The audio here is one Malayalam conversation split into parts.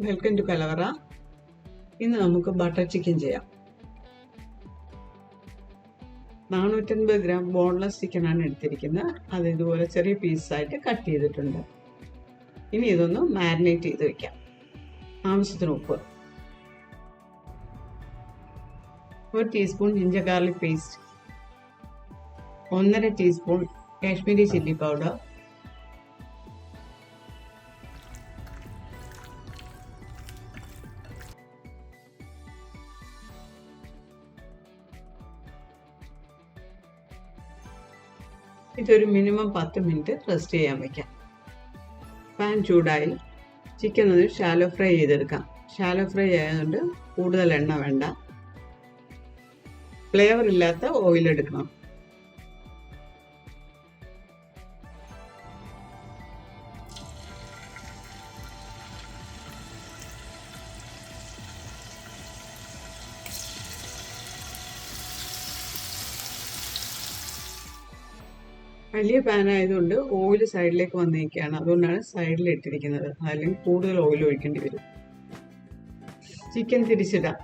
വെൽക്കം ടു കലവറ. ഇന്ന് നമുക്ക് ബട്ടർ ചിക്കൻ ചെയ്യാം. 450 ഗ്രാം ബോൺലെസ് ചിക്കനാണ് എടുത്തിരിക്കുന്നത്. അത് ഇതുപോലെ ചെറിയ പീസായിട്ട് കട്ട് ചെയ്തിട്ടുണ്ട്. ഇനി ഇതൊന്ന് മാരിനേറ്റ് ചെയ്ത് വെക്കാം. ആവശ്യത്തിന് ഉപ്പ്, 1 teaspoon ginger garlic paste, 1.5 teaspoon Kashmiri chilli powder, ഇതൊരു മിനിമം 10 മിനിറ്റ് റെസ്റ്റ് ചെയ്യാൻ വയ്ക്കാം. പാൻ ചൂടായി ചിക്കൻ ഒന്ന് ഷാലോ ഫ്രൈ ചെയ്തെടുക്കാം. ഷാലോ ഫ്രൈ ആയതുകൊണ്ട് കൂടുതൽ എണ്ണ വേണ്ട. ഫ്ലേവർ ഇല്ലാത്ത ഓയിൽ എടുക്കണം. വലിയ പാൻ ആയതുകൊണ്ട് ഓയിൽ സൈഡിലേക്ക് വന്നിരിക്കുകയാണ്. അതുകൊണ്ടാണ് സൈഡിൽ ഇട്ടിരിക്കുന്നത്. അല്ലെങ്കിൽ കൂടുതൽ ഓയിൽ ഒഴിക്കേണ്ടി വരും. ചിക്കൻ തിരിച്ചിടാം.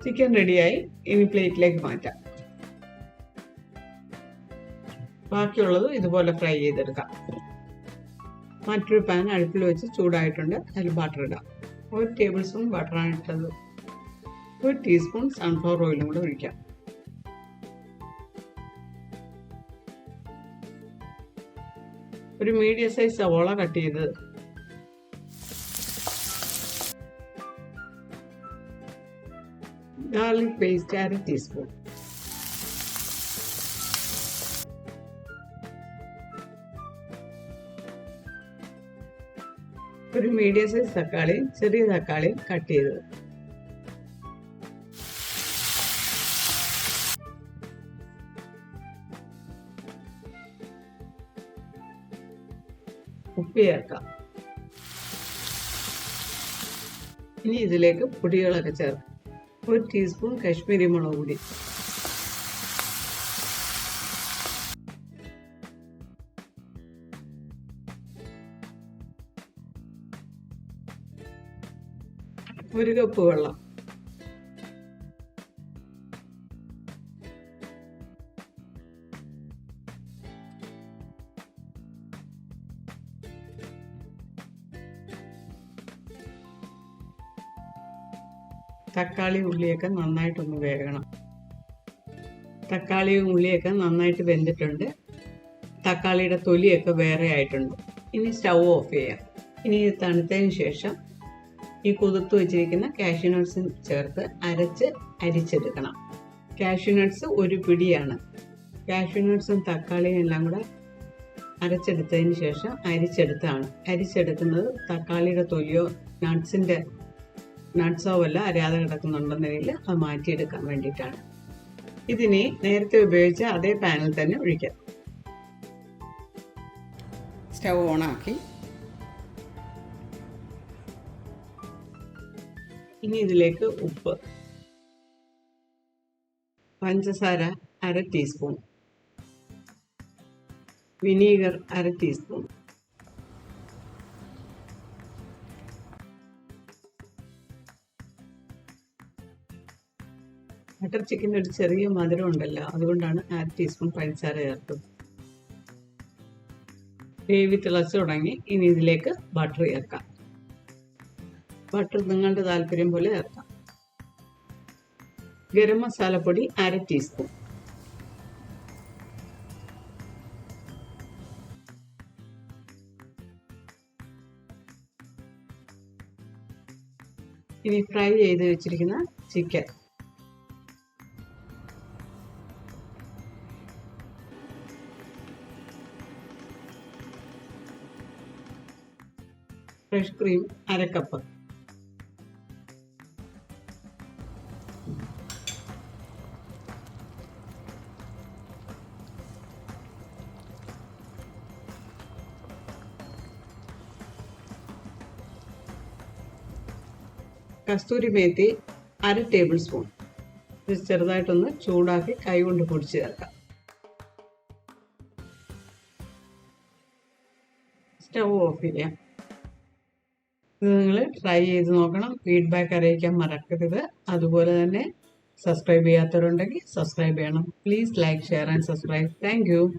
ചിക്കൻ റെഡിയായി. ഇനി പ്ലേറ്റിലേക്ക് മാറ്റാം. ബാക്കിയുള്ളത് ഇതുപോലെ ഫ്രൈ ചെയ്തെടുക്കാം. മറ്റൊരു പാൻ അടുപ്പിൽ വെച്ച് ചൂടായിട്ടുണ്ട്. അതിൽ ബട്ടർ ഇടാം. 1 ടേബിൾ സ്പൂൺ ബട്ടറാണ് ഇട്ടത്. 1 ടീസ്പൂൺ സൺഫ്ലവർ ഓയിലും കൂടെ ഒഴിക്കാം. ഒരു മീഡിയം സൈസ് സവോള കട്ട് ചെയ്ത്, ഗാർലിക് പേസ്റ്റ് 1/2 ടീസ്പൂൺ, ഒരു മീഡിയം സൈസ് തക്കാളി, ചെറിയ തക്കാളി കട്ട് ചെയ്തത്, ഉപ്പ് ചേർക്കാം. ഇനി ഇതിലേക്ക് പൊടികളൊക്കെ ചേർക്കാം. 1 ടീസ്പൂൺ കാശ്മീരി മുളക് പൊടി, ഒരു കപ്പ് വെള്ളം, തക്കാളി ഉള്ളിയൊക്കെ നന്നായിട്ടൊന്ന് വേകണം. തക്കാളിയും ഉള്ളിയൊക്കെ നന്നായിട്ട് വെന്തിട്ടുണ്ട്. തക്കാളിയുടെ തൊലിയൊക്കെ വേറെ ആയിട്ടുണ്ട്. ഇനി സ്റ്റൗ ഓഫ് ചെയ്യാം. ഇനി ഇത് തണുത്തതിന് ശേഷം ഈ കുതിർത്ത് വെച്ചിരിക്കുന്ന കാഷ്യൂ നട്ട്സ് ചേർത്ത് അരിച്ചെടുക്കണം. കാഷ്യൂ നട്ട്സ് ഒരു പിടിയാണ്. കാഷ്യൂ നട്ട്സും തക്കാളിയും എല്ലാം കൂടെ അരച്ചെടുത്തതിന് ശേഷം അരിച്ചെടുക്കുന്നത് തക്കാളിയുടെ തൊലിയോ നട്ട്സോ വല്ല അരാതെ കിടക്കുന്നുണ്ടെന്നതിൽ അത് മാറ്റിയെടുക്കാൻ വേണ്ടിയിട്ടാണ്. ഇതിനെ നേരത്തെ ഉപയോഗിച്ച അതേ പാനിൽ തന്നെ ഒഴിക്കാം. സ്റ്റൗ ഓണാക്കി ഇനി ഇതിലേക്ക് ഉപ്പ്, പഞ്ചസാര 1/2 ടീസ്പൂൺ, വിനീഗർ 1/2 ടീസ്പൂൺ, ബട്ടർ ചിക്കൻ്റെ ഒരു ചെറിയ മധുരം ഉണ്ടല്ലോ, അതുകൊണ്ടാണ് 1/2 ടീസ്പൂൺ പഞ്ചസാര ചേർത്തത്. ഗ്രേവി തിളച്ചു തുടങ്ങി. ഇനി ഇതിലേക്ക് ബട്ടർ ചേർക്കാം. ബട്ടർ നിങ്ങളുടെ താല്പര്യം പോലെ ചേർക്കാം. ഗരം മസാലപ്പൊടി 1/2 ടീസ്പൂൺ, ഇനി ഫ്രൈ ചെയ്ത് വെച്ചിരിക്കുന്ന ചിക്കൻ, ഫ്രഷ് ക്രീം 1/2 കപ്പ്, കസ്തൂരി മേത്തി 1/2 ടേബിൾ സ്പൂൺ. ഇത് ചെറുതായിട്ടൊന്ന് ചൂടാക്കി കൈ കൊണ്ട് പൊടിച്ച് ചേർക്കാം. സ്റ്റൗ ഓഫ് ചെയ്യാം. ഇത് നിങ്ങൾ ട്രൈ ചെയ്ത് നോക്കണം. ഫീഡ്ബാക്ക് അറിയിക്കാൻ മറക്കരുത്. അതുപോലെ തന്നെ സബ്സ്ക്രൈബ് ചെയ്യാത്തവരുണ്ടെങ്കിൽ സബ്സ്ക്രൈബ് ചെയ്യണം. Please like, share and subscribe. Thank you.